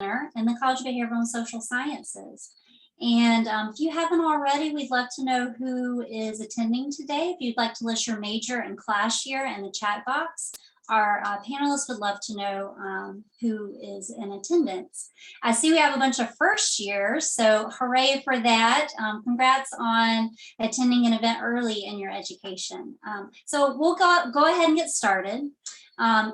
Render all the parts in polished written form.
in the College of Behavioral and Social Sciences. And if you haven't already, we'd love to know who is attending today. If you'd like to list your major and class year in the chat box, our panelists would love to know who is in attendance. I see we have a bunch of first years, so hooray for that. Congrats on attending an event early in your education. So we'll go ahead and get started.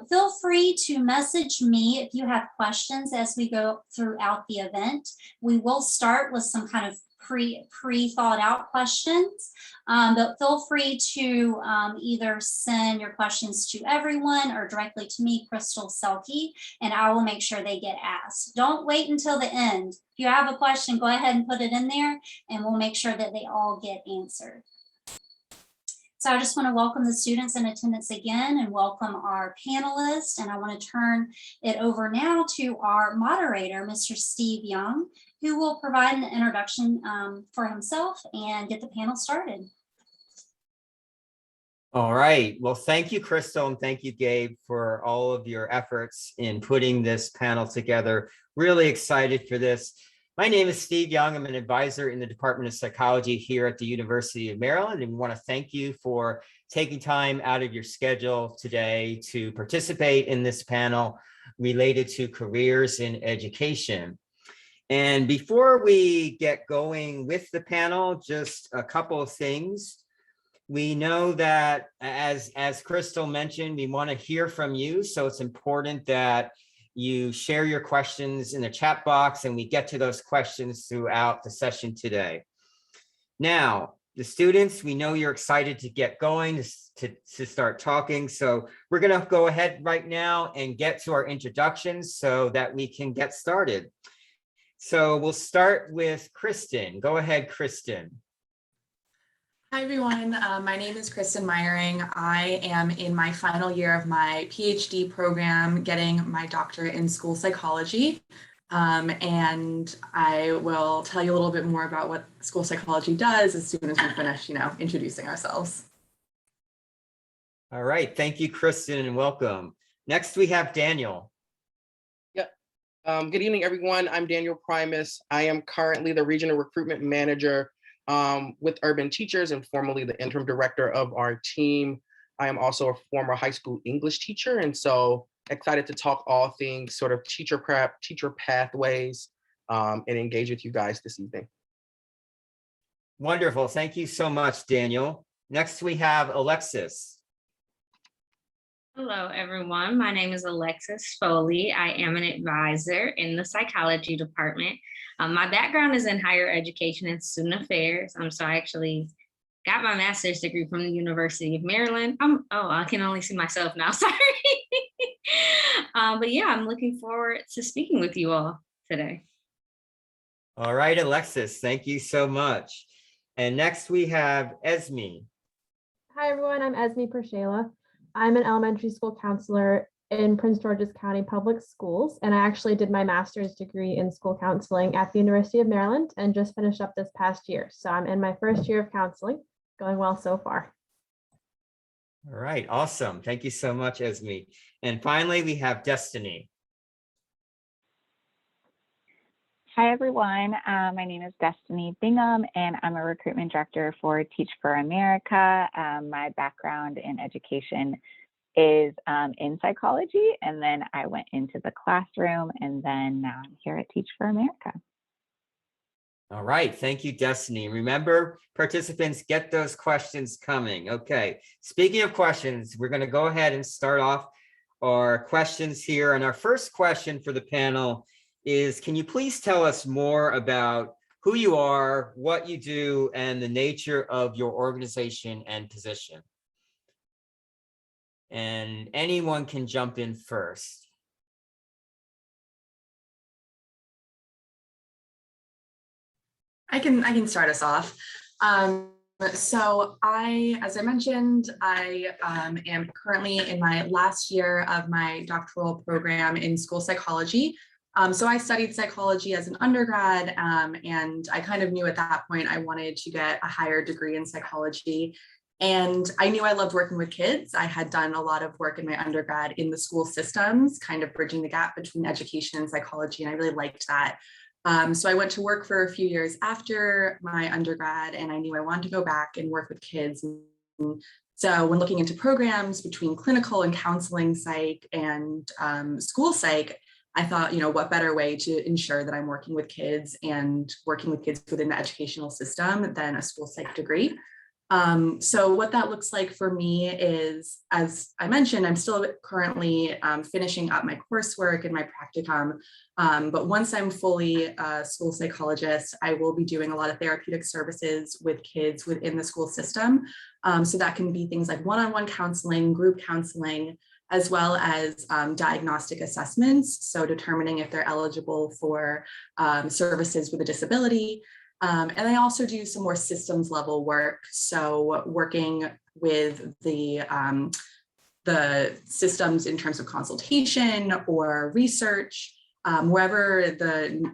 Feel free to message me if you have questions as we go throughout the event. We will start with some kind of pre-thought out questions, but feel free to either send your questions to everyone or directly to me, Crystal Selke, and I will make sure they get asked. Don't wait until the end. If you have a question, go ahead and put it in there and we'll make sure that they all get answered. So I just want to welcome the students in attendance again and welcome our panelists. And I want to turn it over now to our moderator, Mr. Steve Young, who will provide an introduction for himself and get the panel started. All right. Well, thank you, Crystal, and thank you, Gabe, for all of your efforts in putting this panel together. Really excited for this. My name is Steve Young. I'm an advisor in the Department of Psychology here at the University of Maryland, and we want to thank you for taking time out of your schedule today to participate in this panel related to careers in education. And before we get going with the panel, just a couple of things. We know that, as Crystal mentioned, we want to hear from you, so it's important that you share your questions in the chat box and we get to those questions throughout the session today. Now, the students, we know you're excited to get going, to start talking. So we're going to go ahead right now and get to our introductions so that we can get started. So we'll start with Kristen. Go ahead, Kristen. Hi, everyone. My name is Kristen Meyering. I am in my final year of my PhD program, getting my doctorate in school psychology. And I will tell you a little bit more about what school psychology does as soon as we finish, introducing ourselves. All right. Thank you, Kristen, and welcome. Next, we have Daniel. Yep. Good evening, everyone. I'm Daniel Primus. I am currently the Regional Recruitment Manager with Urban Teachers and formerly the interim director of our team. I am also a former high school English teacher, and so excited to talk all things sort of teacher prep, teacher pathways, and engage with you guys this evening. Wonderful. Thank you so much, Daniel. Next, we have Alexis. Hello, everyone. My name is Alexis Foley. I am an advisor in the psychology department. My background is in higher education and student affairs. So I actually got my master's degree from the University of Maryland. I can only see myself now, sorry. But yeah, I'm looking forward to speaking with you all today. All right, Alexis, thank you so much. And next we have Esme. Hi, everyone. I'm Esme Pershela. I'm an elementary school counselor in Prince George's County Public Schools, and I actually did my master's degree in school counseling at the University of Maryland and just finished up this past year. So I'm in my first year of counseling, going well so far. All right, awesome. Thank you so much, Esme. And finally, we have Destiny. Hi, everyone. My name is Destiny Bingham, and I'm a recruitment director for Teach for America. My background in education is in psychology, and then I went into the classroom, and then now I'm here at Teach for America. All right, thank you, Destiny. Remember, participants, get those questions coming. Okay, speaking of questions, we're going to go ahead and start off our questions here. And our first question for the panel is, can you please tell us more about who you are, what you do, and the nature of your organization and position? And anyone can jump in first. I can start us off. So as I mentioned, I am currently in my last year of my doctoral program in school psychology. So I studied psychology as an undergrad, and I kind of knew at that point I wanted to get a higher degree in psychology. And I knew I loved working with kids. I had done a lot of work in my undergrad in the school systems, kind of bridging the gap between education and psychology, and I really liked that. So I went to work for a few years after my undergrad, and I knew I wanted to go back and work with kids. And so when looking into programs between clinical and counseling psych and school psych, I thought, what better way to ensure that I'm working with kids and working with kids within the educational system than a school psych degree. So what that looks like for me is, as I mentioned, I'm still currently finishing up my coursework and my practicum. But once I'm fully a school psychologist, I will be doing a lot of therapeutic services with kids within the school system. So that can be things like one-on-one counseling, group counseling, as well as diagnostic assessments. So determining if they're eligible for services with a disability. And I also do some more systems level work. So working with the systems in terms of consultation or research, wherever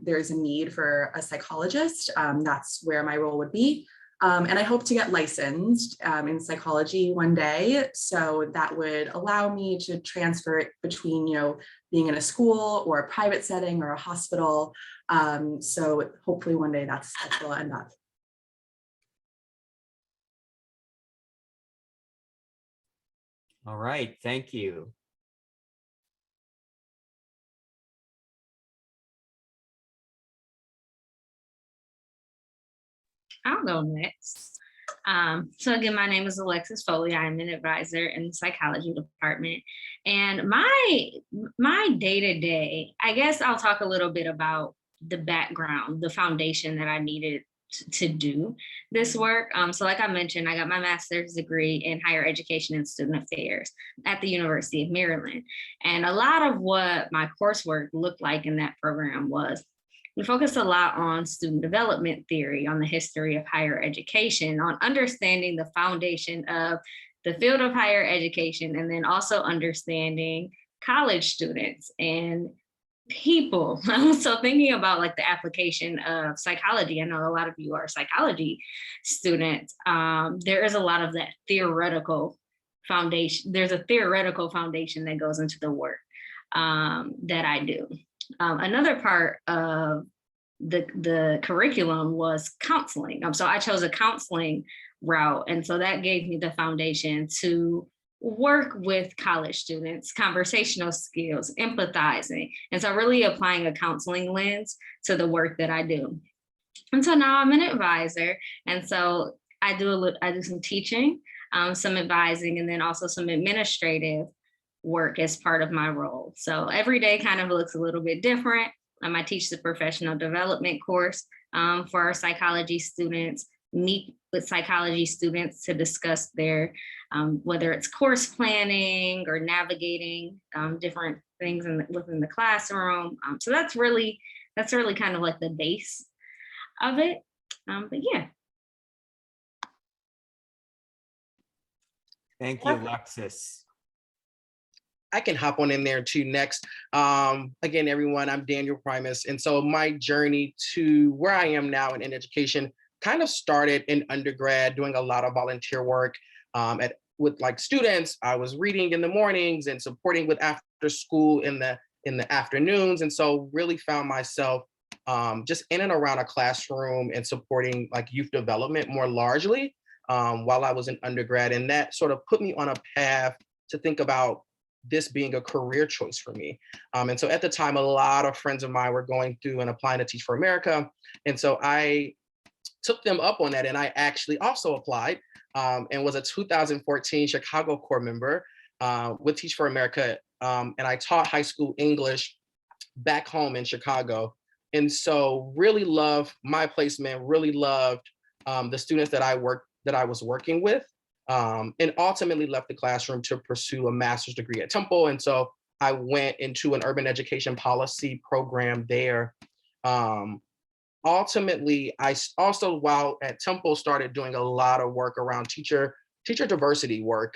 there's a need for a psychologist, that's where my role would be. And I hope to get licensed in psychology one day. So that would allow me to transfer it between, being in a school or a private setting or a hospital. So hopefully one day that's where I'll end up. All right, thank you. I'll go next. So again, my name is Alexis Foley. I'm an advisor in the psychology department. And my day-to-day, I guess I'll talk a little bit about the background, the foundation that I needed to do this work. So like I mentioned, I got my master's degree in higher education and student affairs at the University of Maryland. And a lot of what my coursework looked like in that program was we focused a lot on student development theory, on the history of higher education, on understanding the foundation of the field of higher education, and then also understanding college students and people. So thinking about like the application of psychology, I know a lot of you are psychology students. There is a lot of that theoretical foundation. There's a theoretical foundation that goes into the work that I do. Another part of the curriculum was counseling. So I chose a counseling route. And so that gave me the foundation to work with college students, conversational skills, empathizing. And so really applying a counseling lens to the work that I do. And so now I'm an advisor. And so I do some teaching, some advising, and then also some administrative work as part of my role. So every day kind of looks a little bit different. I teach the professional development course for our psychology students, meet with psychology students to discuss their, whether it's course planning or navigating different things within the classroom. So that's really kind of like the base of it. But yeah. Thank you, Alexis. I can hop on in there too next. Again, everyone, I'm Daniel Primus. And so my journey to where I am now in education kind of started in undergrad, doing a lot of volunteer work with like students. I was reading in the mornings and supporting with after school in the afternoons. And so really found myself just in and around a classroom and supporting like youth development more largely while I was in undergrad. And that sort of put me on a path to think about this being a career choice for me. And so at the time, a lot of friends of mine were going through and applying to Teach for America. And so I took them up on that. And I actually also applied and was a 2014 Chicago Corps member with Teach for America. And I taught high school English back home in Chicago. And so really loved my placement, really loved the students that I was working with. And ultimately left the classroom to pursue a master's degree at Temple. And so I went into an urban education policy program there. Ultimately, I also, while at Temple, started doing a lot of work around teacher diversity work,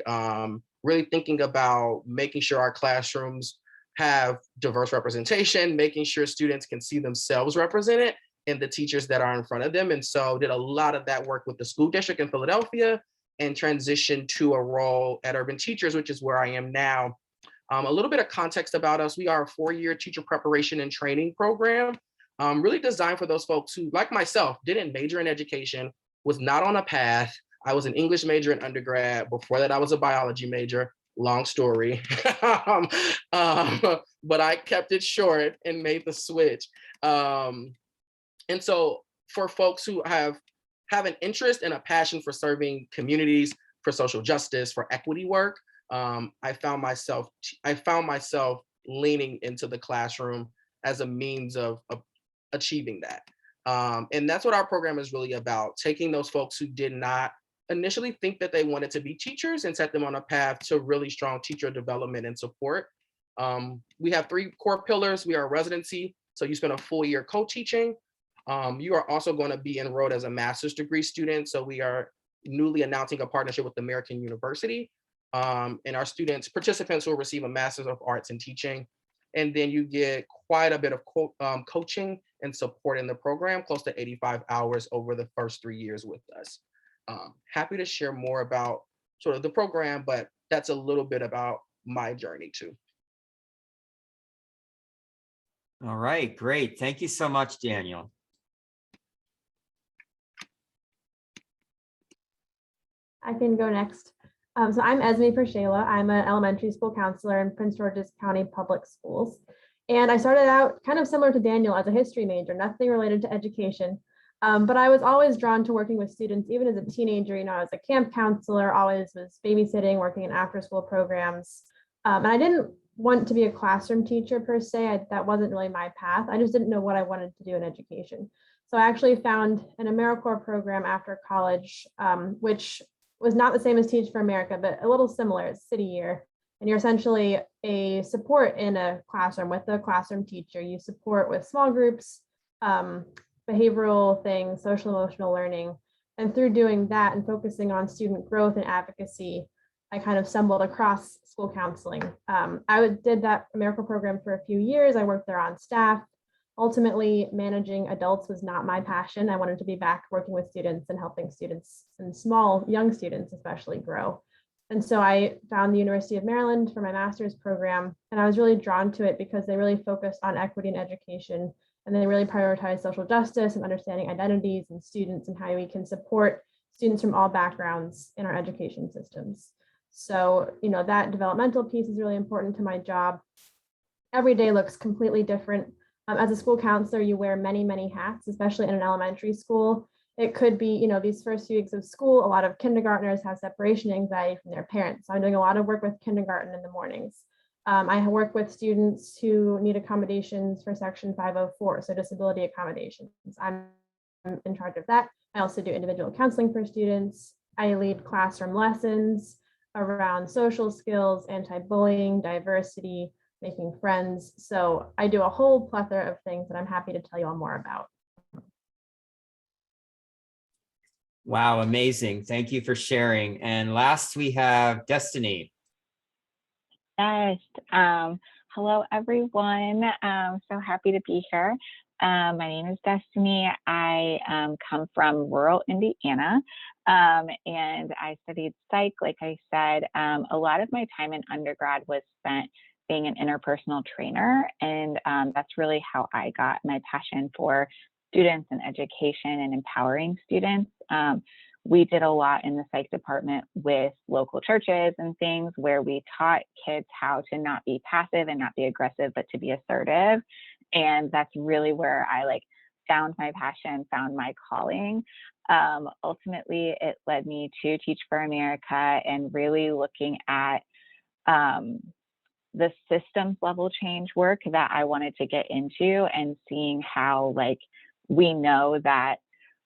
really thinking about making sure our classrooms have diverse representation, making sure students can see themselves represented in the teachers that are in front of them. And so did a lot of that work with the school district in Philadelphia, and transitioned to a role at Urban Teachers, which is where I am now. A little bit of context about us. We are a 4-year teacher preparation and training program, really designed for those folks who, like myself, didn't major in education, was not on a path. I was an English major in undergrad. Before that, I was a biology major. Long story. But I kept it short and made the switch. And so for folks who have an interest and a passion for serving communities, for social justice, for equity work, I found myself leaning into the classroom as a means of achieving that. And that's what our program is really about, taking those folks who did not initially think that they wanted to be teachers and set them on a path to really strong teacher development and support. We have 3 core pillars. We are a residency, so you spend a full year co-teaching. You are also going to be enrolled as a master's degree student, so we are newly announcing a partnership with American University. And our participants will receive a Master's of Arts in Teaching. And then you get quite a bit of coaching and support in the program, close to 85 hours over the first 3 years with us. Happy to share more about sort of the program, but that's a little bit about my journey too. All right, great. Thank you so much, Daniel. I can go next. So I'm Esme Pershela. I'm an elementary school counselor in Prince George's County Public Schools. And I started out kind of similar to Daniel as a history major, nothing related to education. But I was always drawn to working with students, even as a teenager. You know, I was a camp counselor, always was babysitting, working in after school programs. And I didn't want to be a classroom teacher per se. That wasn't really my path. I just didn't know what I wanted to do in education. So I actually found an AmeriCorps program after college, which was not the same as Teach for America, but a little similar. It's City Year. And you're essentially a support in a classroom with a classroom teacher. You support with small groups, behavioral things, social emotional learning. And through doing that and focusing on student growth and advocacy, I kind of stumbled across school counseling. I did that AmeriCorps program for a few years. I worked there on staff. Ultimately, managing adults was not my passion. I wanted to be back working with students and helping students and young students especially grow. And so I found the University of Maryland for my master's program, and I was really drawn to it because they really focused on equity in education, and they really prioritize social justice and understanding identities and students and how we can support students from all backgrounds in our education systems. So, you know, that developmental piece is really important to my job. Every day looks completely different. As a school counselor, you wear many, many hats, especially in an elementary school. It could be, you know, these first few weeks of school, a lot of kindergartners have separation anxiety from their parents. So I'm doing a lot of work with kindergarten in the mornings. I work with students who need accommodations for Section 504, so disability accommodations. I'm in charge of that. I also do individual counseling for students. I lead classroom lessons around social skills, anti-bullying, diversity, making friends. So I do a whole plethora of things that I'm happy to tell you all more about. Wow, amazing. Thank you for sharing. And last we have Destiny. Yes. Hello, everyone. So happy to be here. My name is Destiny. I come from rural Indiana, and I studied psych. Like I said, a lot of my time in undergrad was spent being an interpersonal trainer, and that's really how I got my passion for students and education and empowering students. We did a lot in the psych department with local churches and things where we taught kids how to not be passive and not be aggressive, but to be assertive. And that's really where I found my passion, found my calling. Ultimately, it led me to Teach for America and really looking at the systems level change work that I wanted to get into, and seeing how we know that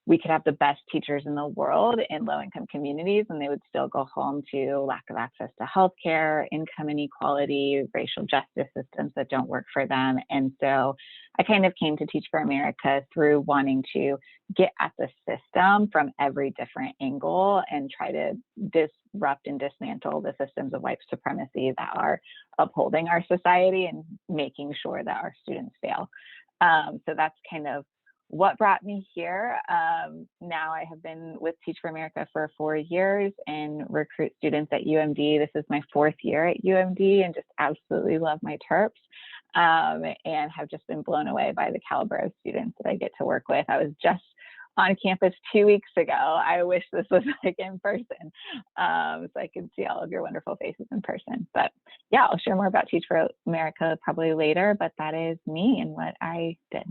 we could have the best teachers in the world in low-income communities, and they would still go home to lack of access to healthcare, income inequality, racial justice systems that don't work for them. And so I kind of came to Teach for America through wanting to get at the system from every different angle and try to disrupt and dismantle the systems of white supremacy that are upholding our society and making sure that our students fail. So that's kind of what brought me here. Now I have been with Teach for America for 4 years and recruit students at UMD. This is my 4th year at UMD and just absolutely love my Terps, and have just been blown away by the caliber of students that I get to work with. I was just on campus 2 weeks ago. I wish this was like in person, so I could see all of your wonderful faces in person. But yeah, I'll share more about Teach for America probably later, but that is me and what I did.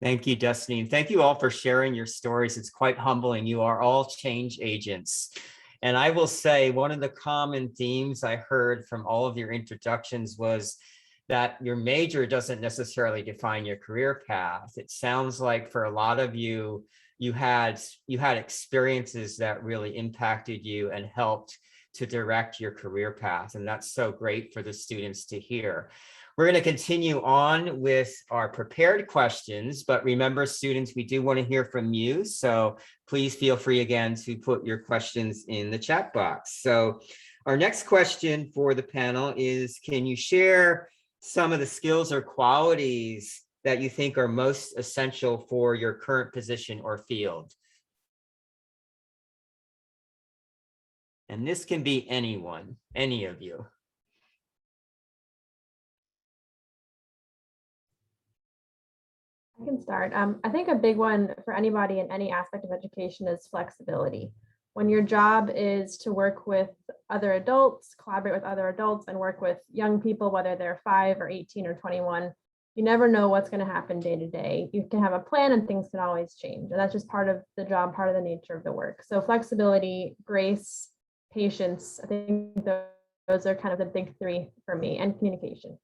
Thank you, Destiny. And thank you all for sharing your stories. It's quite humbling. You are all change agents. And I will say one of the common themes I heard from all of your introductions was that your major doesn't necessarily define your career path. It sounds like for a lot of you, you had experiences that really impacted you and helped to direct your career path. And that's so great for the students to hear. We're going to continue on with our prepared questions, but remember, students, we do want to hear from you. So please feel free again to put your questions in the chat box. So our next question for the panel is, can you share some of the skills or qualities that you think are most essential for your current position or field? And this can be anyone, any of you. I can start. I think a big one for anybody in any aspect of education is flexibility. When your job is to work with other adults, collaborate with other adults, and work with young people, whether they're 5 or 18 or 21, you never know what's going to happen day to day. You can have a plan and things can always change. And that's just part of the job, part of the nature of the work. So flexibility, grace, patience, I think those are kind of the big 3 for me, and communication.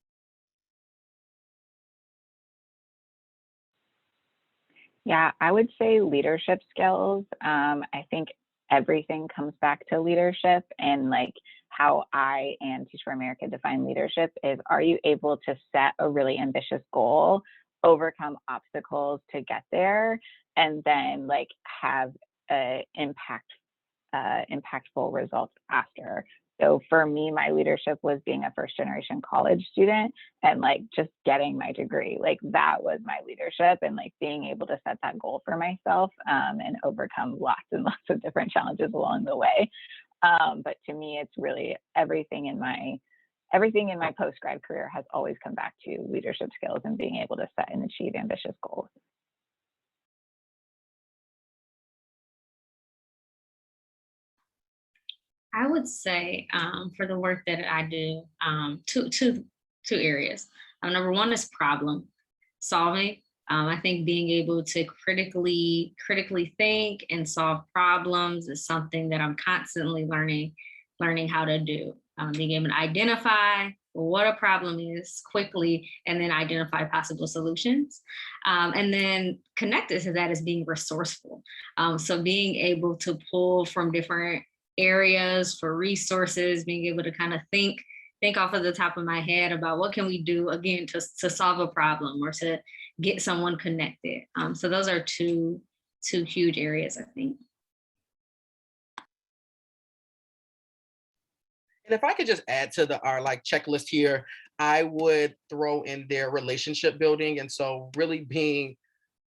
Yeah, I would say leadership skills. I think everything comes back to leadership, and like how I and Teach for America define leadership is, are you able to set a really ambitious goal, overcome obstacles to get there, and then like have impactful results after. So for me, my leadership was being a first generation college student and like just getting my degree. Like that was my leadership, and like being able to set that goal for myself and overcome lots and lots of different challenges along the way. But to me, it's really everything in my post-grad career has always come back to leadership skills and being able to set and achieve ambitious goals. I would say for the work that I do, two areas. Number one is problem solving. I think being able to critically think and solve problems is something that I'm constantly learning how to do. Being able to identify what a problem is quickly and then identify possible solutions. And then connected to that is being resourceful. So being able to pull from different areas for resources, being able to kind of think off of the top of my head about what can we do again to solve a problem or to get someone connected. So those are two huge areas, I think. And if I could just add to our like checklist here, I would throw in their relationship building. And so really being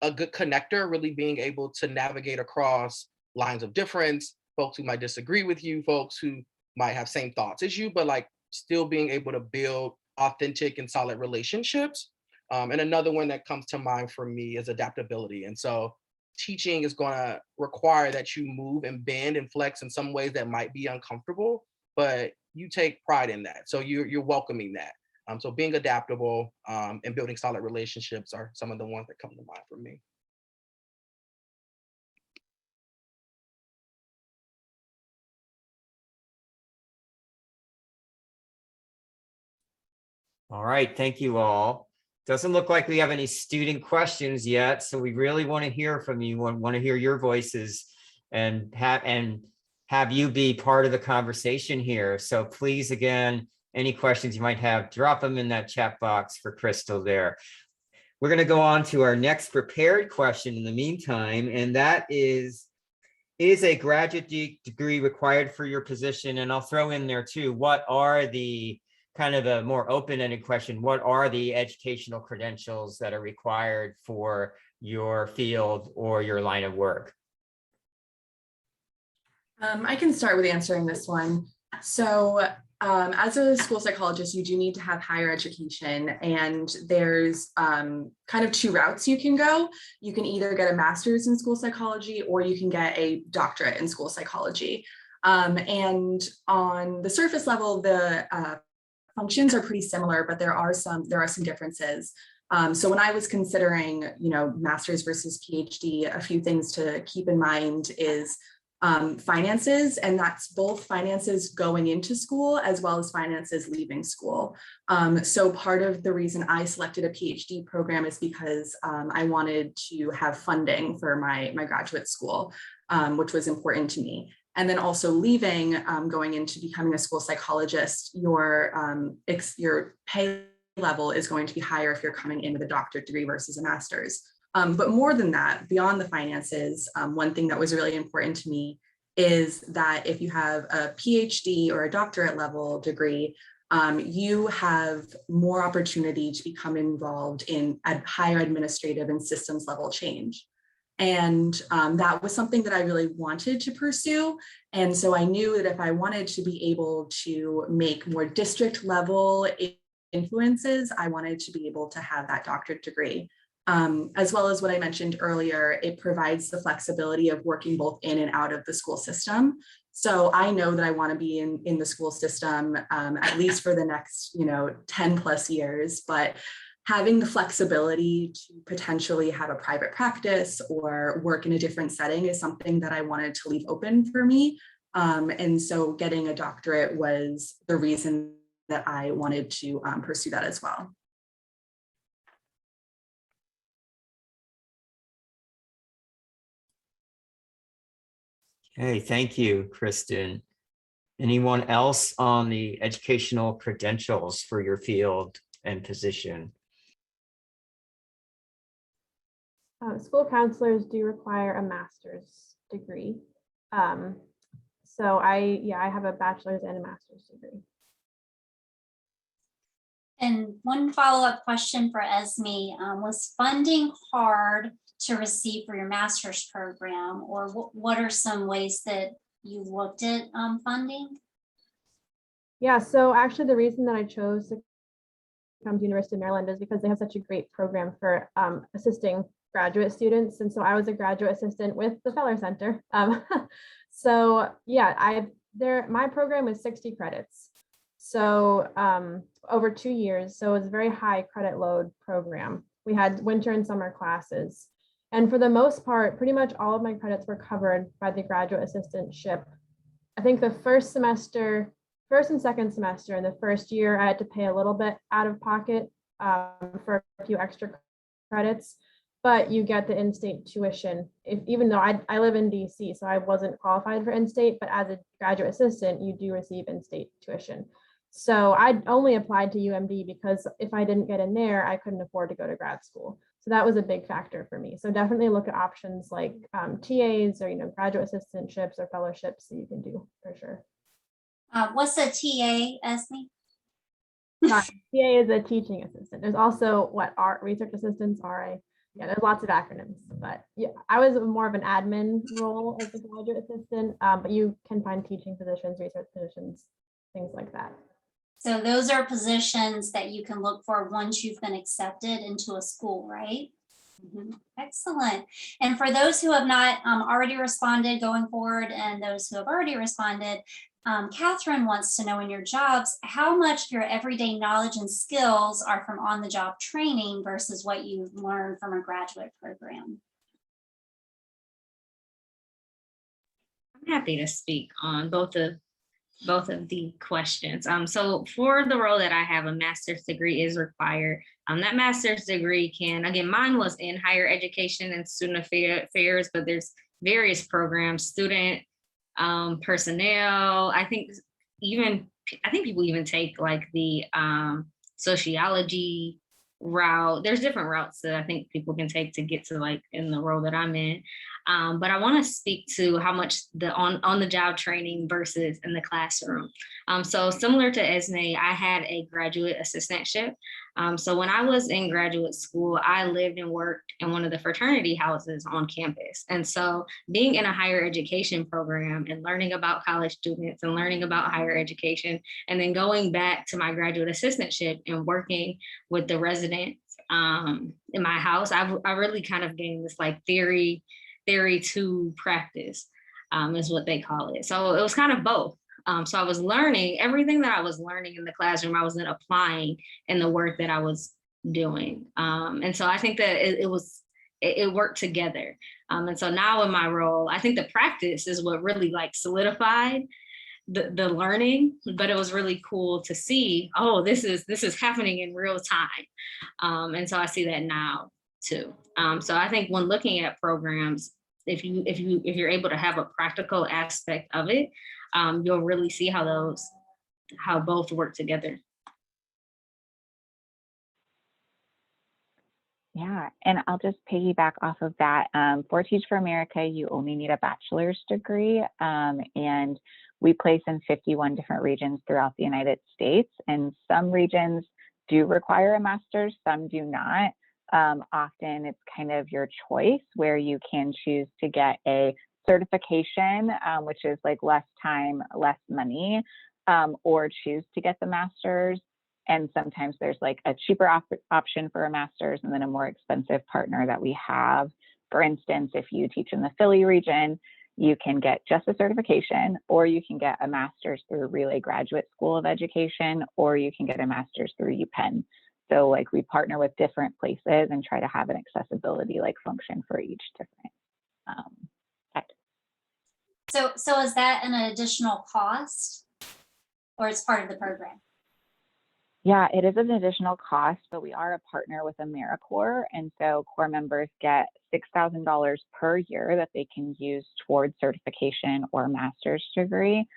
a good connector, really being able to navigate across lines of difference, folks who might disagree with you, folks who might have same thoughts as you, but like still being able to build authentic and solid relationships. And another one that comes to mind for me is adaptability. And so teaching is going to require that you move and bend and flex in some ways that might be uncomfortable, but you take pride in that. So you're welcoming that. So being adaptable and building solid relationships are some of the ones that come to mind for me. All right, thank you all. Doesn't look like we have any student questions yet, so we really want to hear from you. Want to hear your voices and have you be part of the conversation here. So please, again, any questions you might have, drop them in that chat box for Crystal there. We're going to go on to our next prepared question in the meantime, and that is a graduate degree required for your position? And I'll throw in there too, what are the kind of a more open-ended question. What are the educational credentials that are required for your field or your line of work? I can start with answering this one. So as a school psychologist, you do need to have higher education, and there's kind of two routes you can go. You can either get a master's in school psychology or you can get a doctorate in school psychology. And on the surface level, the functions are pretty similar, but there are some differences. So when I was considering, master's versus PhD, a few things to keep in mind is finances, and that's both finances going into school as well as finances leaving school. So part of the reason I selected a PhD program is because I wanted to have funding for my graduate school, which was important to me. And then also leaving, going into becoming a school psychologist, your pay level is going to be higher if you're coming in with a doctorate degree versus a master's. But more than that, beyond the finances, one thing that was really important to me is that if you have a PhD or a doctorate level degree, you have more opportunity to become involved in higher administrative and systems level change. And that was something that I really wanted to pursue. And so I knew that if I wanted to be able to make more district level influences, I wanted to be able to have that doctorate degree. As well as what I mentioned earlier, it provides the flexibility of working both in and out of the school system. So I know that I want to be in the school system at least for the next 10 plus years, but having the flexibility to potentially have a private practice or work in a different setting is something that I wanted to leave open for me. And so getting a doctorate was the reason that I wanted to pursue that as well. Okay, thank you, Kristen. Anyone else on the educational credentials for your field and position? School counselors do require a master's degree. So I have a bachelor's and a master's degree. And one follow-up question for Esme, was funding hard to receive for your master's program, or what are some ways that you looked at funding? Yeah, so actually the reason that I chose to come to University of Maryland is because they have such a great program for assisting graduate students. And so I was a graduate assistant with the Feller Center. So yeah, my program is 60 credits. So over 2 years, so it's a very high credit load program. We had winter and summer classes. And for the most part, pretty much all of my credits were covered by the graduate assistantship. I think the first and second semester, and the first year, I had to pay a little bit out of pocket for a few extra credits, but you get the in-state tuition. Even though I live in DC, so I wasn't qualified for in-state, but as a graduate assistant, you do receive in-state tuition. So I only applied to UMD because if I didn't get in there, I couldn't afford to go to grad school. So that was a big factor for me. So definitely look at options like TAs or graduate assistantships or fellowships that you can do for sure. What's a TA, Esme? TA is a teaching assistant. There's also research assistants, RA. Yeah, there's lots of acronyms, but yeah, I was more of an admin role as a graduate assistant, but you can find teaching positions, research positions, things like that. So those are positions that you can look for once you've been accepted into a school, right? Mm-hmm. Excellent. And for those who have not already responded going forward, and those who have already responded, Catherine wants to know in your jobs, how much of your everyday knowledge and skills are from on-the-job training versus what you've learned from a graduate program? I'm happy to speak on both of the questions. So for the role that I have, a master's degree is required. That master's degree again, mine was in higher education and student affairs, but there's various programs, student personnel. I think people even take like the sociology route. There's different routes that I think people can take to get to like in the role that I'm in. But I want to speak to how much the on the job training versus in the classroom. So similar to Esme, I had a graduate assistantship. So when I was in graduate school, I lived and worked in one of the fraternity houses on campus. And so being in a higher education program and learning about college students and learning about higher education, and then going back to my graduate assistantship and working with the residents in my house, I really kind of gained this like theory to practice is what they call it. So it was kind of both. So I was learning everything that I was learning in the classroom, I was then applying in the work that I was doing. And so I think that it worked together. And so now in my role, I think the practice is what really like solidified the learning, but it was really cool to see, oh, this is happening in real time. And so I see that now too. So I think when looking at programs, if you're able to have a practical aspect of it, you'll really see how both work together. Yeah, and I'll just piggyback off of that. For Teach for America, you only need a bachelor's degree, and we place in 51 different regions throughout the United States, and some regions do require a master's, some do not. Often it's kind of your choice where you can choose to get a certification, which is like less time, less money, or choose to get the master's. And sometimes there's like a cheaper option for a master's and then a more expensive partner that we have. For instance, if you teach in the Philly region, you can get just a certification, or you can get a master's through Relay Graduate School of Education, or you can get a master's through UPenn. So like we partner with different places and try to have an accessibility like function for each different type. So is that an additional cost or it's part of the program? Yeah, it is an additional cost, but we are a partner with AmeriCorps. And so core members get $6,000 per year that they can use towards certification or master's degree.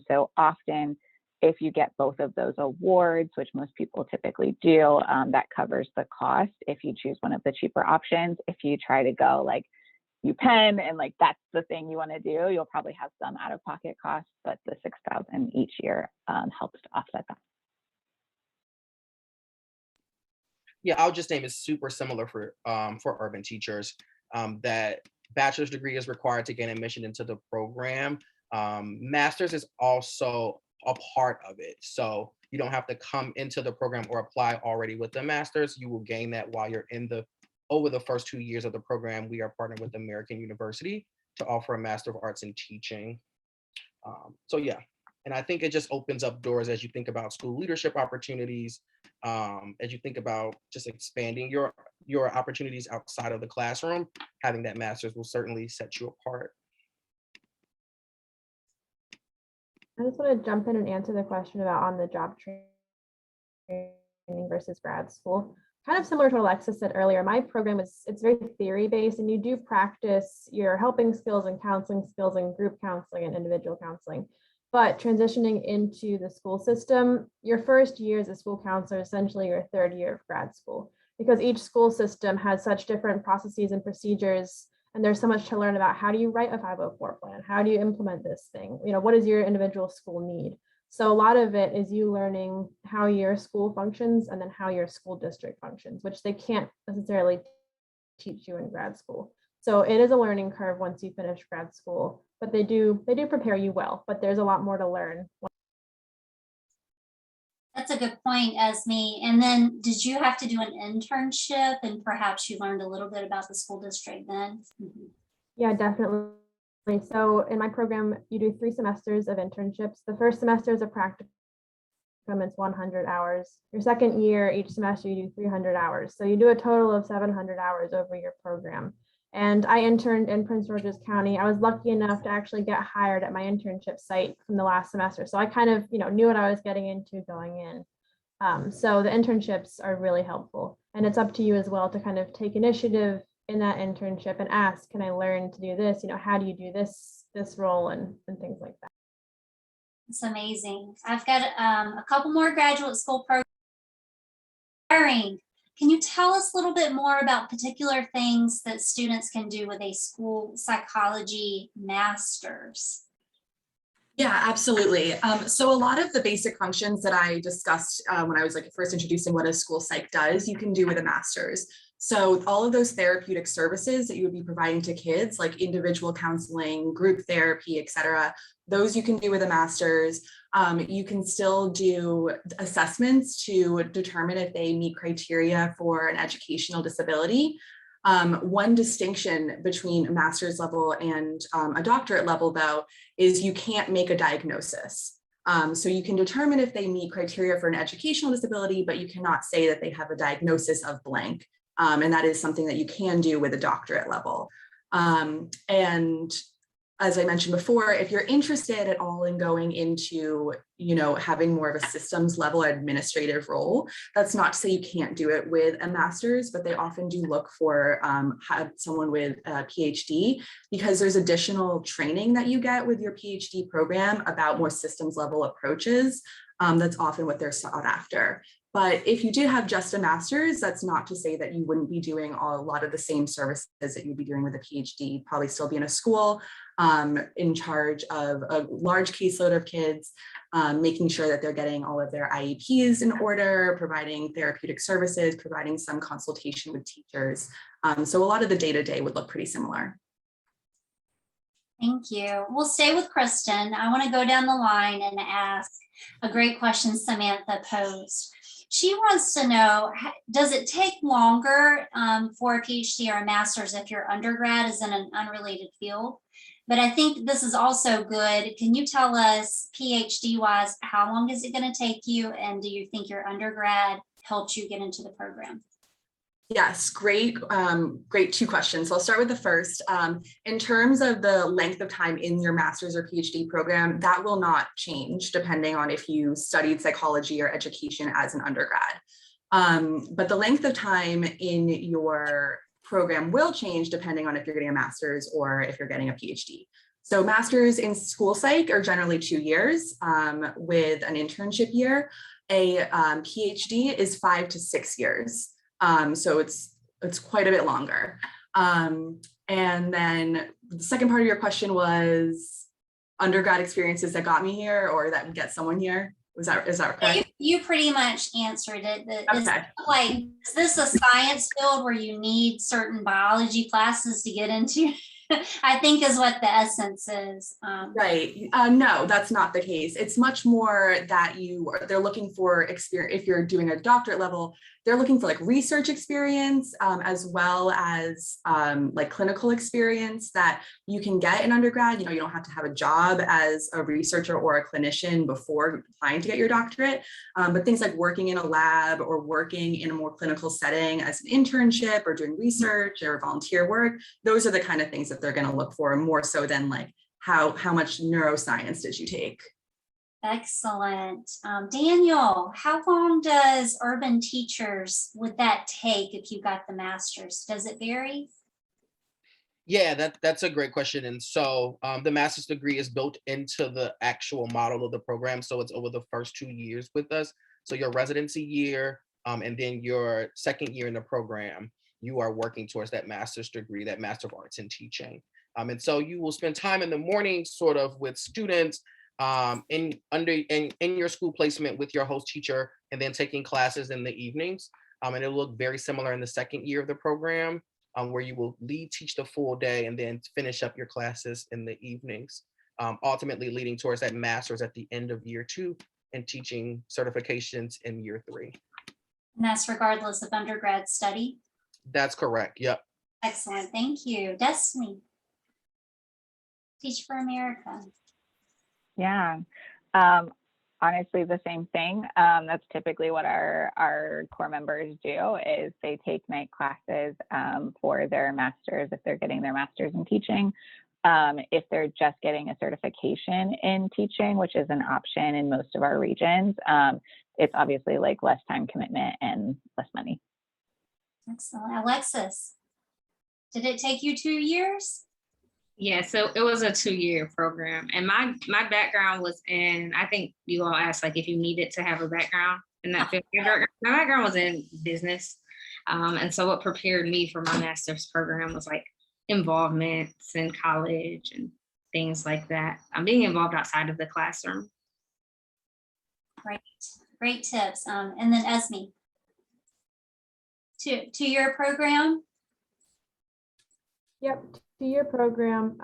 So often, if you get both of those awards, which most people typically do, that covers the cost if you choose one of the cheaper options. If you try to go like UPenn and like that's the thing you want to do, you'll probably have some out-of-pocket costs, but the $6,000 each year helps to offset that. Yeah, our just name is super similar for urban teachers. That bachelor's degree is required to gain admission into the program. Master's is also a part of it. So you don't have to come into the program or apply already with the master's. You will gain that while you're over the first 2 years of the program. We are partnered with American University to offer a Master of Arts in Teaching. So yeah, and I think it just opens up doors as you think about school leadership opportunities, as you think about just expanding your opportunities outside of the classroom. Having that master's will certainly set you apart. I just want to jump in and answer the question about on-the-job training versus grad school. Kind of similar to what Alexis said earlier, my program it's very theory-based, and you do practice your helping skills and counseling skills and group counseling and individual counseling. But transitioning into the school system, your first year as a school counselor is essentially your third year of grad school, because each school system has such different processes and procedures, and there's so much to learn about. How do you write a 504 plan? How do you implement this thing? What does your individual school need? So a lot of it is you learning how your school functions and then how your school district functions, which they can't necessarily teach you in grad school. So it is a learning curve once you finish grad school, but they do prepare you well, but there's a lot more to learn. That's a good point, Esme. And then did you have to do an internship, and perhaps you learned a little bit about the school district then? Mm-hmm. Yeah, definitely. So in my program, you do 3 semesters of internships. The first semester is a practicum, it's 100 hours. Your second year, each semester, you do 300 hours. So you do a total of 700 hours over your program. And I interned in Prince George's County. I was lucky enough to actually get hired at my internship site from the last semester. So I kind of, knew what I was getting into going in. So the internships are really helpful. And it's up to you as well to kind of take initiative in that internship and ask, can I learn to do this? How do you do this role and things like that. It's amazing. I've got a couple more graduate school programs. Can you tell us a little bit more about particular things that students can do with a school psychology master's? Yeah, absolutely. So a lot of the basic functions that I discussed when I was like first introducing what a school psych does, you can do with a master's. So all of those therapeutic services that you would be providing to kids, like individual counseling, group therapy, et cetera, those you can do with a master's. You can still do assessments to determine if they meet criteria for an educational disability. One distinction between a master's level and a doctorate level, though, is you can't make a diagnosis. So you can determine if they meet criteria for an educational disability, but you cannot say that they have a diagnosis of blank. And that is something that you can do with a doctorate level. And as I mentioned before, if you're interested at all in going into, having more of a systems level administrative role, that's not to say you can't do it with a master's, but they often do look for someone with a PhD, because there's additional training that you get with your PhD program about more systems level approaches. That's often what they're sought after. But if you did have just a master's, that's not to say that you wouldn't be doing a lot of the same services that you'd be doing with a PhD. You'd probably still be in a school in charge of a large caseload of kids, making sure that they're getting all of their IEPs in order, providing therapeutic services, providing some consultation with teachers. So a lot of the day-to-day would look pretty similar. Thank you. We'll stay with Kristen. I want to go down the line and ask a great question Samantha posed. She wants to know, does it take longer for a PhD or a master's if your undergrad is in an unrelated field? But I think this is also good. Can you tell us, PhD wise, how long is it going to take you? And do you think your undergrad helped you get into the program? Yes, great two questions. So I'll start with the first. In terms of the length of time in your master's or PhD program, that will not change depending on if you studied psychology or education as an undergrad. But the length of time in your program will change depending on if you're getting a master's or if you're getting a PhD. So masters in school psych are generally 2 years with an internship year. A PhD is 5 to 6 years. So it's quite a bit longer. And then the second part of your question was undergrad experiences that got me here or that get someone here. Is that correct? You pretty much answered it. Okay. Is this a science field where you need certain biology classes to get into? I think is what the essence is. Right. No, that's not the case. It's much more that they're looking for experience. If you're doing a doctorate level, they're looking for like research experience as well as like clinical experience that you can get in undergrad. You don't have to have a job as a researcher or a clinician before applying to get your doctorate. But things like working in a lab or working in a more clinical setting as an internship or doing research or volunteer work, those are the kind of things that they're going to look for more so than like how much neuroscience did you take? Excellent. Daniel, how long does urban teachers would that take if you got the master's? Does it vary? Yeah, that's a great question. And so the master's degree is built into the actual model of the program. So it's over the first 2 years with us. So your residency year and then your second year in the program, you are working towards that master's degree, that Master of Arts in Teaching. And so you will spend time in the morning sort of with students in your school placement with your host teacher and then taking classes in the evenings. And it'll look very similar in the second year of the program where you will teach the full day and then finish up your classes in the evenings, ultimately leading towards that master's at the end of year 2 and teaching certifications in year 3. And that's regardless of undergrad study? That's correct. Yep. Excellent. Thank you. Destiny, Teach for America. Yeah, honestly, the same thing. That's typically what our core members do is they take night classes for their masters if they're getting their master's in teaching. If they're just getting a certification in teaching, which is an option in most of our regions, it's obviously like less time commitment and less money. Excellent. Alexis, did it take you 2 years? Yeah, so it was a 2-year program, and my background was in, I think you all asked like if you needed to have a background in that field. My background was in business, and so what prepared me for my master's program was like involvements in college and things like that. I'm being involved outside of the classroom. Great tips. And then Esme, to your program. Yep, to your program.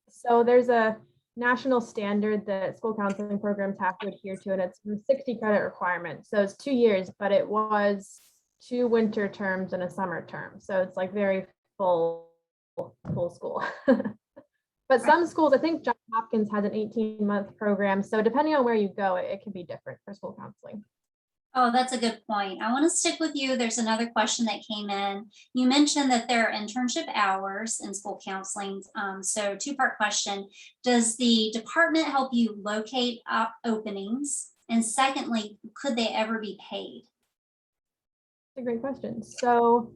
So there's a national standard that school counseling programs have to adhere to, and it's a 60 credit requirement. So it's 2 years, but it was 2 winter terms and a summer term. So it's like very full school. But some schools, I think Johns Hopkins has an 18-month program. So depending on where you go, it can be different for school counseling. Oh, that's a good point. I want to stick with you. There's another question that came in. You mentioned that there are internship hours in school counseling. So 2-part question. Does the department help you locate openings? And secondly, could they ever be paid? That's a great question. So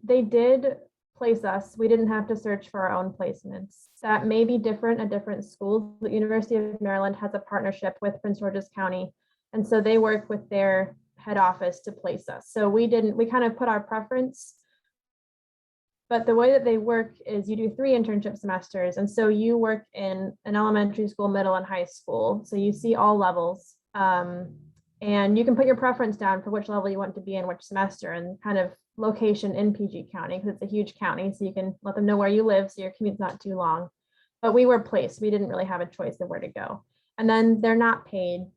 they did place us. We didn't have to search for our own placements. That may be different at different schools. The University of Maryland has a partnership with Prince George's County. And so they work with their head office to place us. So we kind of put our preference, but the way that they work is you do 3 internship semesters. And so you work in an elementary school, middle, and high school. So you see all levels. And you can put your preference down for which level you want to be in which semester and kind of location in PG County, because it's a huge county. So you can let them know where you live so your commute's not too long. But we were placed. We didn't really have a choice of where to go. And then they're not paid.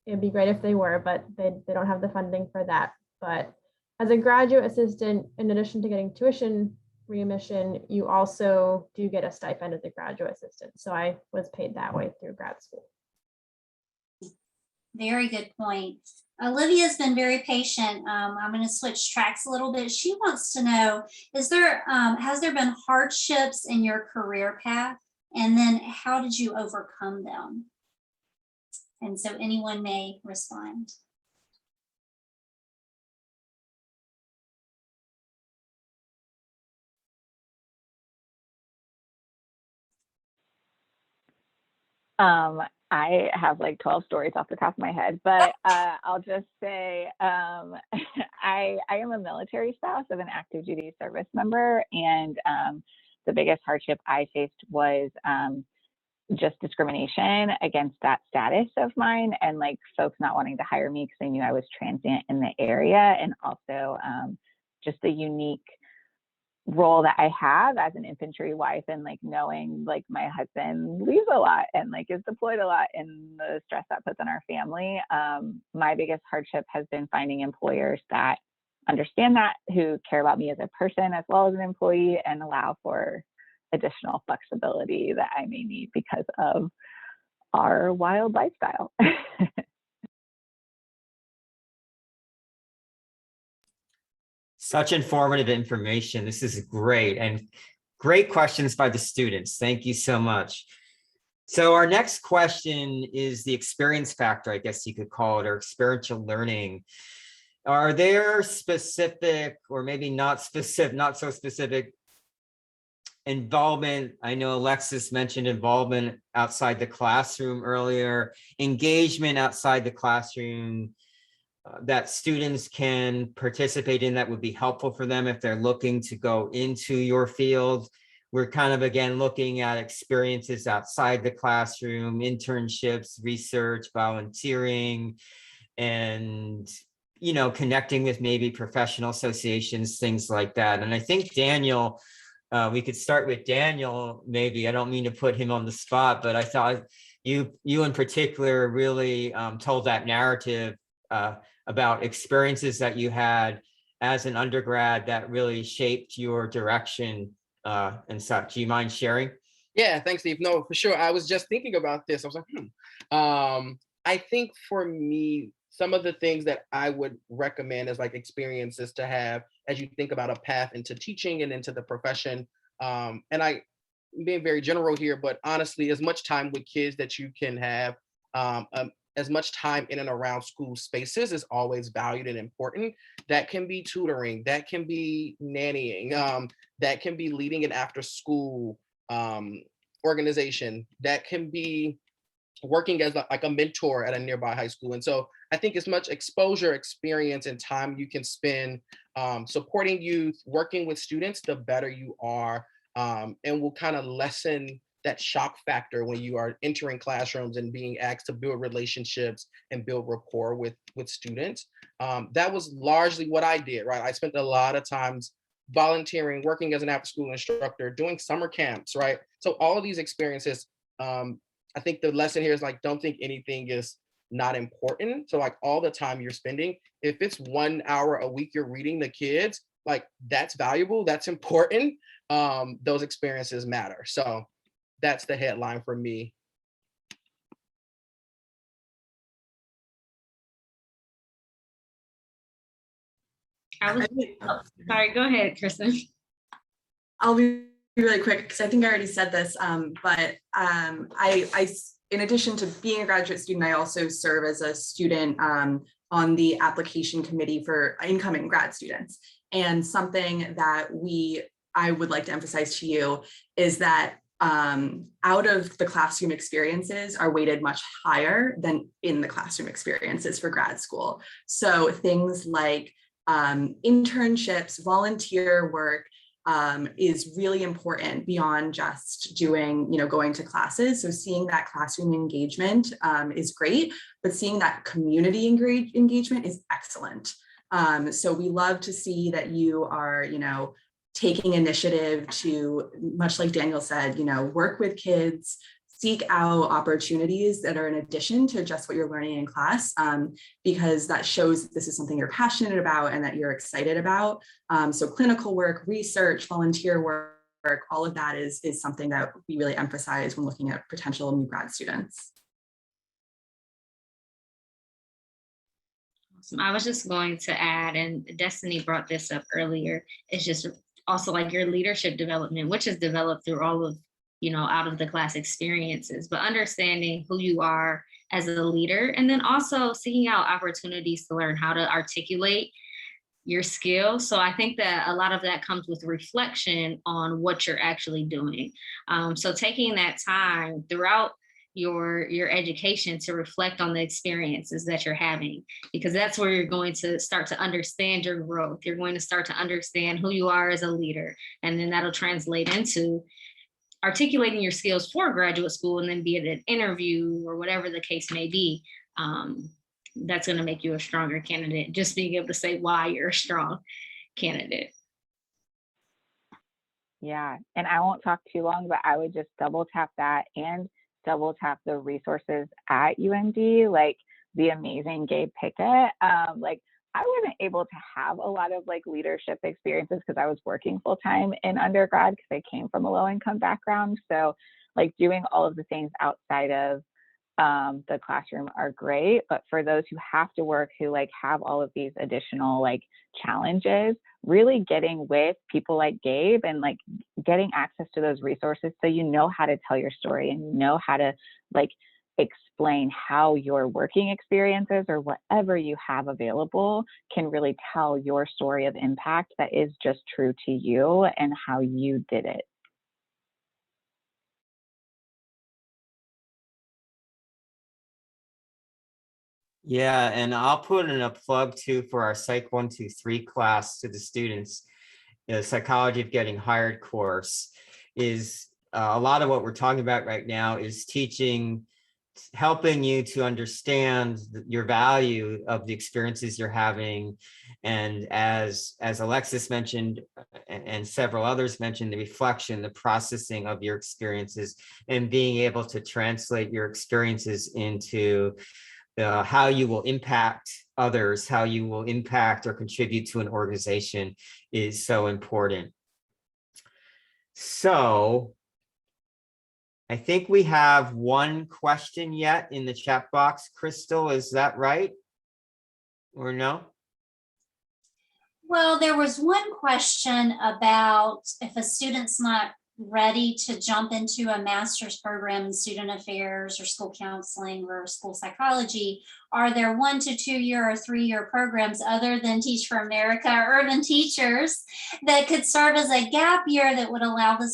It'd be great if they were, but they don't have the funding for that. But as a graduate assistant, in addition to getting tuition remission, you also do get a stipend as a graduate assistant. So I was paid that way through grad school. Very good point. Olivia's been very patient. I'm going to switch tracks a little bit. She wants to know, has there been hardships in your career path? And then how did you overcome them? And so anyone may respond. I have like 12 stories off the top of my head, but I'll just say I am a military spouse of an active duty service member, and the biggest hardship I faced was just discrimination against that status of mine, and like folks not wanting to hire me because they knew I was transient in the area, and also just the unique role that I have as an infantry wife, and like knowing like my husband leaves a lot and like is deployed a lot, and the stress that puts on our family. My biggest hardship has been finding employers that understand that, who care about me as a person as well as an employee, and allow for additional flexibility that I may need because of our wild lifestyle. Such informative information. This is great, and great questions by the students. Thank you so much. So our next question is the experience factor, I guess you could call it, or experiential learning. Are there specific, or maybe not specific, not so specific, involvement? I know Alexis mentioned involvement outside the classroom earlier, engagement outside the classroom that students can participate in that would be helpful for them if they're looking to go into your field. We're kind of, again, looking at experiences outside the classroom, internships, research, volunteering, and, you know, connecting with maybe professional associations, things like that. And I think Daniel, we could start with Daniel, maybe. I don't mean to put him on the spot, but I thought you in particular really told that narrative about experiences that you had as an undergrad that really shaped your direction and such. Do you mind sharing? Yeah, thanks, Steve. No, for sure. I was just thinking about this. I was like, I think for me, some of the things that I would recommend as like experiences to have as you think about a path into teaching and into the profession. And I being very general here, but honestly, as much time with kids that you can have, as much time in and around school spaces is always valued and important. That can be tutoring, that can be nannying, that can be leading an after school organization, that can be working as like a mentor at a nearby high school. And so I think as much exposure, experience, and time you can spend supporting youth, working with students, the better you are and will kind of lessen that shock factor when you are entering classrooms and being asked to build relationships and build rapport with students. That was largely what I did, right? I spent a lot of times volunteering, working as an after school instructor, doing summer camps, right? So all of these experiences, I think the lesson here is like, don't think anything is not important. So like all the time you're spending, if it's 1 hour a week you're reading the kids, like that's valuable, that's important. Those experiences matter. So that's the headline for me. I was, oh, sorry, go ahead, Kristen. I'll be really quick because I think I already said this, but in addition to being a graduate student, I also serve as a student on the application committee for incoming grad students. And something that I would like to emphasize to you is that out of the classroom experiences are weighted much higher than in the classroom experiences for grad school. So things like internships, volunteer work, is really important beyond just doing, going to classes. So seeing that classroom engagement is great, but seeing that community engagement is excellent. So we love to see that you are, taking initiative to, much like Daniel said, work with kids, seek out opportunities that are in addition to just what you're learning in class, because that shows that this is something you're passionate about and that you're excited about. So clinical work, research, volunteer work, all of that is something that we really emphasize when looking at potential new grad students. I was just going to add, and Destiny brought this up earlier, it's just also like your leadership development, which is developed through all of, out of the class experiences, but understanding who you are as a leader, and then also seeking out opportunities to learn how to articulate your skills. So I think that a lot of that comes with reflection on what you're actually doing. So taking that time throughout your education to reflect on the experiences that you're having, because that's where you're going to start to understand your growth. You're going to start to understand who you are as a leader, and then that'll translate into articulating your skills for graduate school, and then be it an interview or whatever the case may be. That's going to make you a stronger candidate, just being able to say why you're a strong candidate. Yeah, and I won't talk too long, but I would just double tap that and double tap the resources at UMD, like the amazing Gabe Pickett. Like I wasn't able to have a lot of like leadership experiences because I was working full time in undergrad because I came from a low income background. So like doing all of the things outside of the classroom are great, but for those who have to work, who like have all of these additional like challenges, really getting with people like Gabe and like getting access to those resources so you know how to tell your story and you know how to like explain how your working experiences or whatever you have available can really tell your story of impact that is just true to you and how you did it. Yeah, and I'll put in a plug too for our Psych 123 class to the students. The Psychology of Getting Hired course is a lot of what we're talking about right now is helping you to understand your value of the experiences you're having. And as Alexis mentioned, and several others mentioned, the reflection, the processing of your experiences, and being able to translate your experiences into how you will impact others, how you will impact or contribute to an organization is so important. So I think we have one question yet in the chat box. Crystal, is that right? Or no? Well, there was one question about if a student's not ready to jump into a master's program in student affairs or school counseling or school psychology, are there 1 to 2 year or 3 year programs other than Teach for America or Urban Teachers that could serve as a gap year that would allow the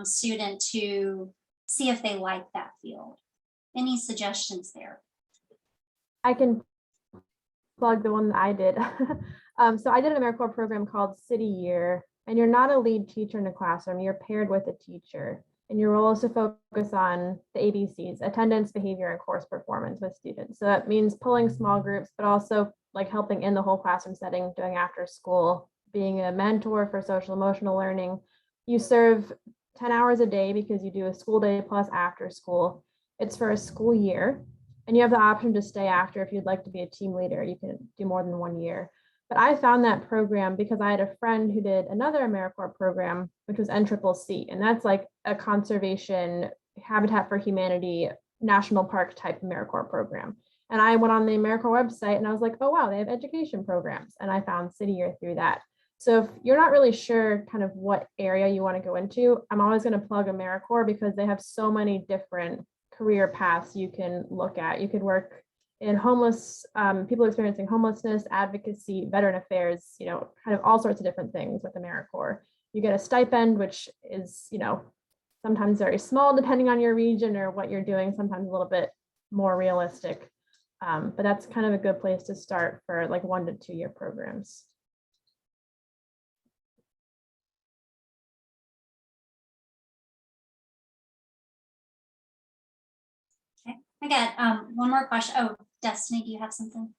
student to see if they like that field? Any suggestions there? I can plug the one that I did. So I did an AmeriCorps program called City Year and you're not a lead teacher in a classroom, you're paired with a teacher. And your role is to focus on the ABCs, attendance, behavior, and course performance with students. So that means pulling small groups, but also like helping in the whole classroom setting, doing after school, being a mentor for social emotional learning. You serve 10 hours a day because you do a school day plus after school. It's for a school year. And you have the option to stay after if you'd like to be a team leader. You can do more than 1 year. But I found that program because I had a friend who did another AmeriCorps program, which was NCCC. And that's like a conservation, Habitat for Humanity, national park type AmeriCorps program. And I went on the AmeriCorps website and I was like, oh, wow, they have education programs. And I found City Year through that. So if you're not really sure kind of what area you want to go into, I'm always going to plug AmeriCorps because they have so many different career paths you can look at. You could work in homeless, people experiencing homelessness, advocacy, veteran affairs, kind of all sorts of different things with AmeriCorps. You get a stipend, which is, sometimes very small depending on your region or what you're doing, sometimes a little bit more realistic. But that's kind of a good place to start for like 1 to 2 year programs. I got one more question. Oh, Destiny, do you have something?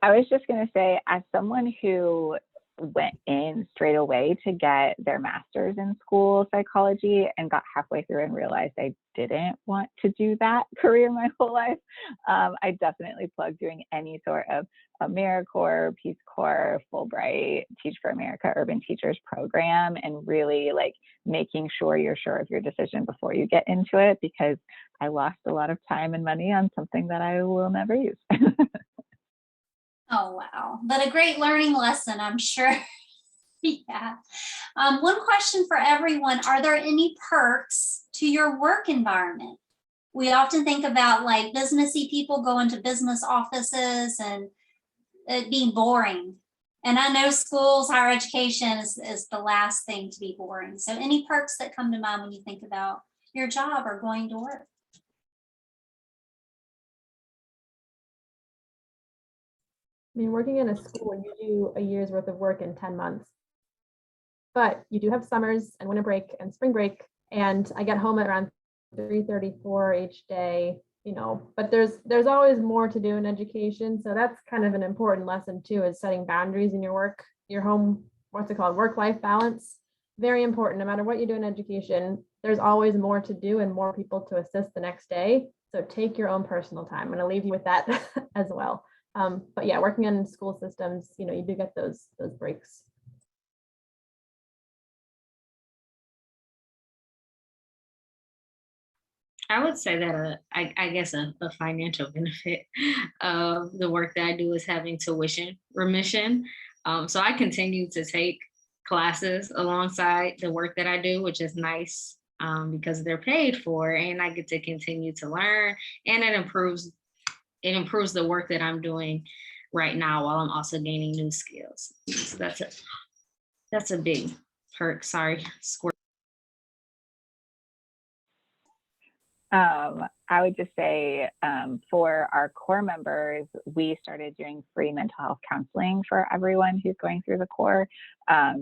I was just going to say, as someone who went in straight away to get their master's in school psychology and got halfway through and realized I didn't want to do that career my whole life, I definitely plug doing any sort of AmeriCorps, Peace Corps, Fulbright, Teach for America Urban Teachers program, and really like making sure you're sure of your decision before you get into it, because I lost a lot of time and money on something that I will never use. Oh, wow. But a great learning lesson, I'm sure. Yeah. One question for everyone. Are there any perks to your work environment? We often think about like businessy people go into business offices and it being boring. And I know schools, higher education is the last thing to be boring. So any perks that come to mind when you think about your job or going to work? I mean, working in a school, you do a year's worth of work in 10 months. But you do have summers and winter break and spring break. And I get home at around 3:34 each day, but there's always more to do in education. So that's kind of an important lesson too, is setting boundaries in your work, your home, what's it called, work-life balance. Very important. No matter what you do in education, there's always more to do and more people to assist the next day. So take your own personal time. I'm going to leave you with that as well. But yeah, working in school systems, you do get those breaks. I would say that I guess a financial benefit of the work that I do is having tuition remission. So I continue to take classes alongside the work that I do, which is nice because they're paid for, and I get to continue to learn, and it improves the work that I'm doing right now while I'm also gaining new skills. So that's a big perk. Sorry, squirt. I would just say for our core members, we started doing free mental health counseling for everyone who's going through the core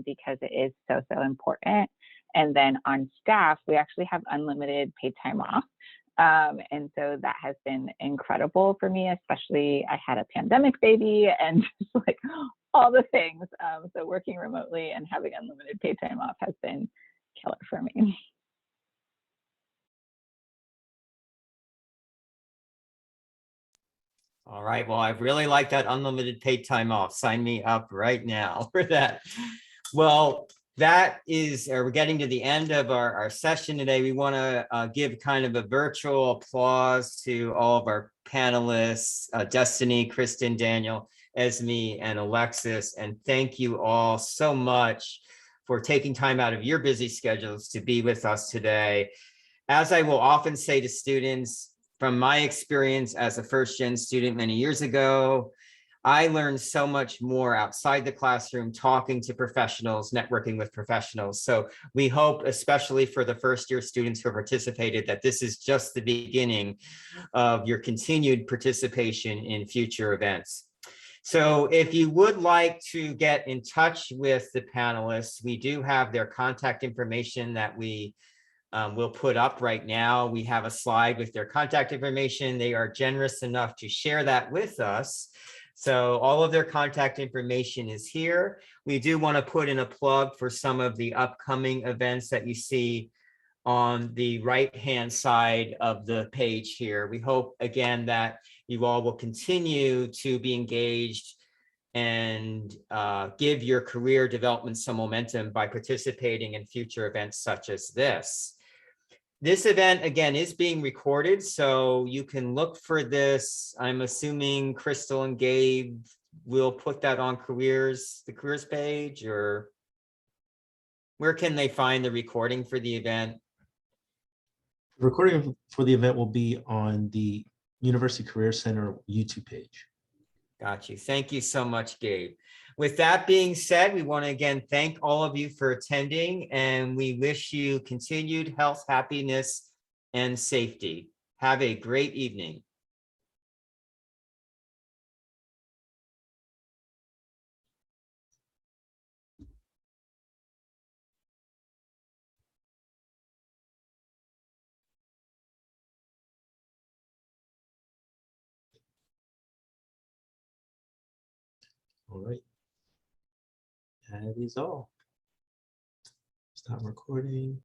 because it is so important. And then on staff, we actually have unlimited paid time off. And so that has been incredible for me, especially I had a pandemic baby and just like all the things. So working remotely and having unlimited paid time off has been killer for me. All right. Well, I really like that unlimited paid time off. Sign me up right now for that. Well, that is, we're getting to the end of our session today. We want to give kind of a virtual applause to all of our panelists, Destiny, Kristen, Daniel, Esme, and Alexis. And thank you all so much for taking time out of your busy schedules to be with us today. As I will often say to students, from my experience as a first-gen student many years ago, I learned so much more outside the classroom, talking to professionals, networking with professionals. So we hope, especially for the first-year students who participated, that this is just the beginning of your continued participation in future events. So if you would like to get in touch with the panelists, we do have their contact information that we will put up right now. We have a slide with their contact information. They are generous enough to share that with us. So all of their contact information is here. We do want to put in a plug for some of the upcoming events that you see on the right-hand side of the page here. We hope again that you all will continue to be engaged and give your career development some momentum by participating in future events such as this. This event, again, is being recorded, so you can look for this. I'm assuming Crystal and Gabe will put that on the careers page, or where can they find the recording for the event? The recording for the event will be on the University Career Center YouTube page. Got you. Thank you so much, Gabe. With that being said, we want to again thank all of you for attending, and we wish you continued health, happiness, and safety. Have a great evening. All right. That is all. Stop recording.